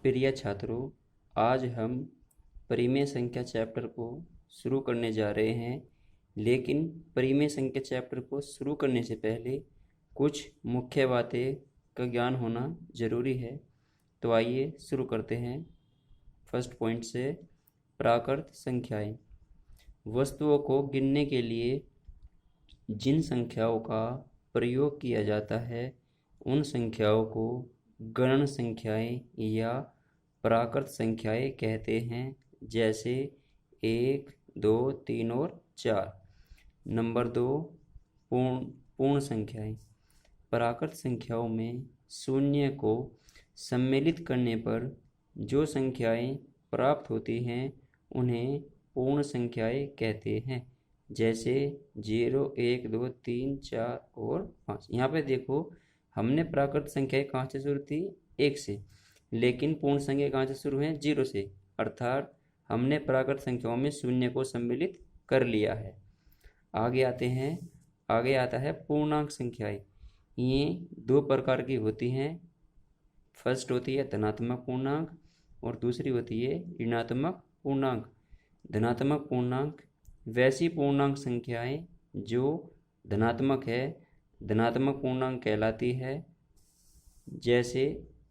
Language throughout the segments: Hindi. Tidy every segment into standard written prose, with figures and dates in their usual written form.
प्रिय छात्रों, आज हम परिमेय संख्या चैप्टर को शुरू करने जा रहे हैं। लेकिन परिमेय संख्या चैप्टर को शुरू करने से पहले कुछ मुख्य बातें का ज्ञान होना ज़रूरी है। तो आइए शुरू करते हैं फर्स्ट पॉइंट से। प्राकृत संख्याएं। वस्तुओं को गिनने के लिए जिन संख्याओं का प्रयोग किया जाता है उन संख्याओं को गणन संख्याएं या प्राकृत संख्याएं कहते हैं, जैसे 1, 2, 3 और 4। नंबर 2, पूर्ण संख्याएं। प्राकृत संख्याओं में शून्य को सम्मिलित करने पर जो संख्याएं प्राप्त होती हैं उन्हें पूर्ण संख्याएं कहते हैं, जैसे 0, 1, 2, 3, 4 और 5। यहाँ पे देखो, हमने प्राकृत संख्याएं कहाँ से शुरू थी? 1 से। लेकिन पूर्ण संख्या कहाँ से शुरू है? 0 से। अर्थात हमने प्राकृत संख्याओं में शून्य को सम्मिलित कर लिया है। आगे आता है पूर्णांक संख्याएं। ये 2 प्रकार की होती हैं। फर्स्ट होती है धनात्मक पूर्णांक और दूसरी होती है ऋणात्मक पूर्णांक। धनात्मक पूर्णांक वैसी पूर्णांक संख्याएं जो धनात्मक है, धनात्मक पूर्णांक कहलाती है, जैसे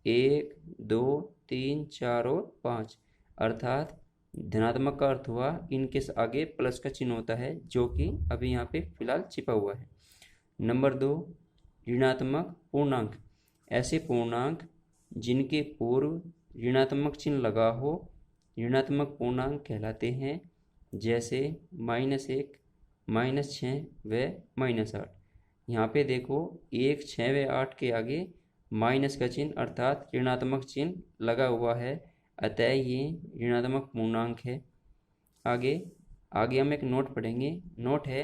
1, 2, 3, 4 और 5। अर्थात धनात्मक का अर्थ हुआ इनके आगे प्लस का चिन्ह होता है, जो कि अभी यहाँ पे फिलहाल छिपा हुआ है। नंबर 2, ऋणात्मक पूर्णांक। ऐसे पूर्णांक जिनके पूर्व ऋणात्मक चिन्ह लगा हो ऋणात्मक पूर्णांक कहलाते हैं, जैसे -1, -6 व -8। यहाँ पे देखो 1, 6 व 8 के आगे माइनस का चिन्ह अर्थात ऋणात्मक चिन्ह लगा हुआ है, अतः ये ऋणात्मक पूर्णांक है। आगे हम एक नोट पढ़ेंगे। नोट है,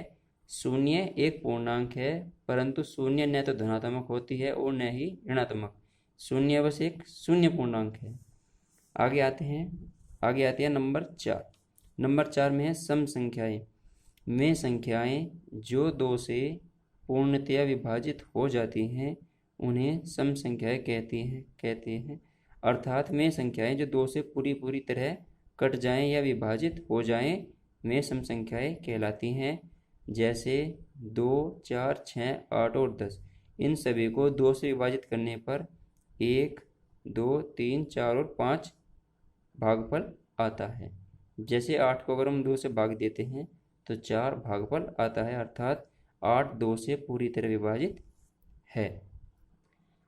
शून्य एक पूर्णांक है, परंतु शून्य न तो धनात्मक होती है और न ही ऋणात्मक। शून्य बस एक शून्य पूर्णांक है। आगे आते हैं नंबर 4। नंबर 4 में है सम संख्याएं। वे संख्याएं जो 2 से पूर्णतया विभाजित हो जाती हैं उन्हें सम संख्याएं कहते हैं। अर्थात वे संख्याएं जो 2 से पूरी तरह कट जाएं या विभाजित हो जाएं वे सम संख्याएं कहलाती हैं, जैसे 2, 4, 6, 8 और 10। इन सभी को 2 से विभाजित करने पर 1, 2, 3, 4 और 5 भागफल आता है। जैसे 8 को अगर हम 2 से भाग देते हैं तो 4 भागफल आता है, अर्थात 8 2 से पूरी तरह विभाजित है।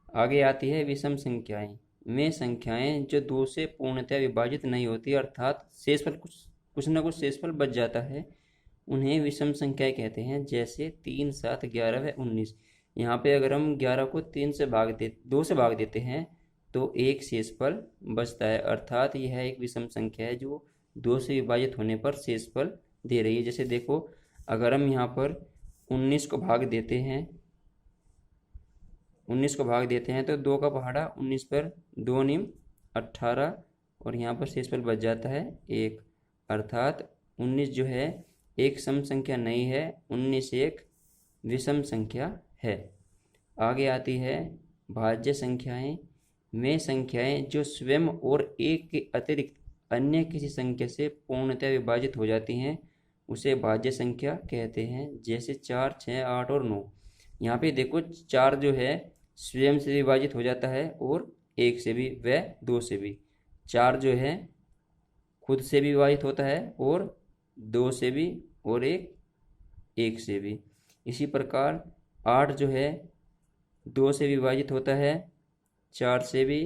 आगे आती है विषम संख्याएं। वे संख्याएं जो 2 से पूर्णतः विभाजित नहीं होती, अर्थात शेषफल कुछ न कुछ शेषफल बच जाता है, उन्हें विषम संख्याएं कहते हैं, जैसे 3, 7, 11 व 19। यहाँ पे अगर हम 11 को 2 से भाग देते हैं तो एक शेषफल बचता है, अर्थात यह एक विषम संख्या है जो 2 से विभाजित होने पर शेषफल दे रही है। जैसे देखो, अगर हम यहाँ पर 19 को भाग देते हैं तो 2 का पहाड़ा 19 पर 2 निम 18 और यहाँ पर शेषफल बच जाता है 1। अर्थात 19 जो है एक सम संख्या नहीं है, 19 एक विषम संख्या है। आगे आती है भाज्य संख्याएं। वे संख्याएं जो स्वयं और 1 के अतिरिक्त अन्य किसी संख्या से पूर्णतः विभाजित हो जाती हैं उसे भाज्य संख्या कहते हैं, जैसे 4, 6, 8 और 9। यहाँ पे देखो 4 जो है स्वयं से विभाजित हो जाता है और 1 से भी व 2 से भी। 4 जो है खुद से भी विभाजित होता है और 2 से भी और 1 से भी। इसी प्रकार 8 जो है 2 से विभाजित होता है, 4 से भी,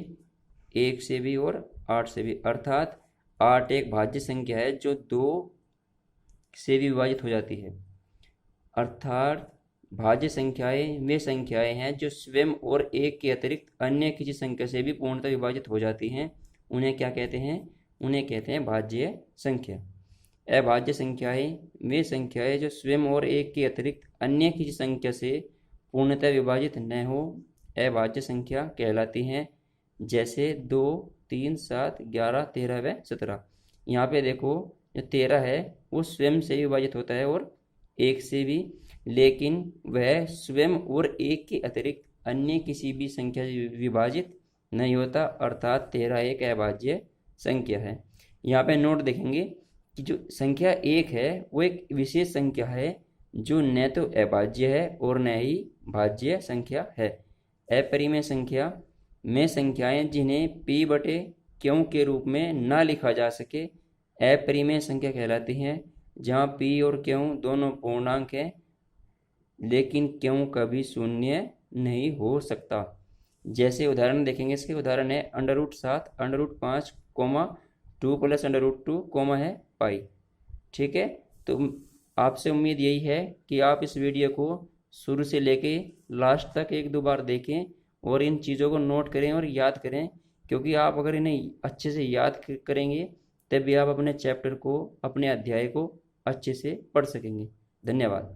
1 से भी और 8 से भी। अर्थात 8 एक भाज्य संख्या है जो 2 से भी विभाजित हो जाती है। अर्थात भाज्य संख्याएं वे संख्याएं हैं जो स्वयं और 1 के अतिरिक्त अन्य किसी संख्या से भी पूर्णतः विभाजित हो जाती हैं, उन्हें क्या कहते हैं? उन्हें कहते हैं भाज्य संख्या। अभाज्य संख्याएं वे संख्याएं जो स्वयं और 1 के अतिरिक्त अन्य किसी संख्या से पूर्णतः विभाजित न हो, अभाज्य संख्या कहलाती हैं, जैसे 2, 3, 7, 11, 13 व 17। यहाँ पे देखो जो 13 है वो स्वयं से विभाजित होता है और 1 से भी, लेकिन वह स्वयं और 1 के अतिरिक्त अन्य किसी भी संख्या से विभाजित नहीं होता, अर्थात 13 एक अभाज्य संख्या है। यहाँ पे नोट देखेंगे कि जो संख्या 1 है वो एक विशेष संख्या है जो न तो अभाज्य है और न ही भाज्य संख्या है। अपरिमेय संख्या में संख्याएं जिन्हें p बटे क्यों के रूप में ना लिखा जा सके अपरिमेय संख्या कहलाती हैं। जहाँ p और क्यों दोनों पूर्णांक हैं लेकिन क्यों कभी शून्य नहीं हो सकता। जैसे उदाहरण देखेंगे, इसके उदाहरण है √7 √5 2 + √2 है पाई। ठीक है, तो आपसे उम्मीद यही है कि आप इस वीडियो को शुरू से लेके लास्ट तक 1-2 बार देखें और इन चीज़ों को नोट करें और याद करें, क्योंकि आप अगर इन्हें अच्छे से याद करेंगे तभी आप अपने चैप्टर को, अपने अध्याय को अच्छे से पढ़ सकेंगे। धन्यवाद।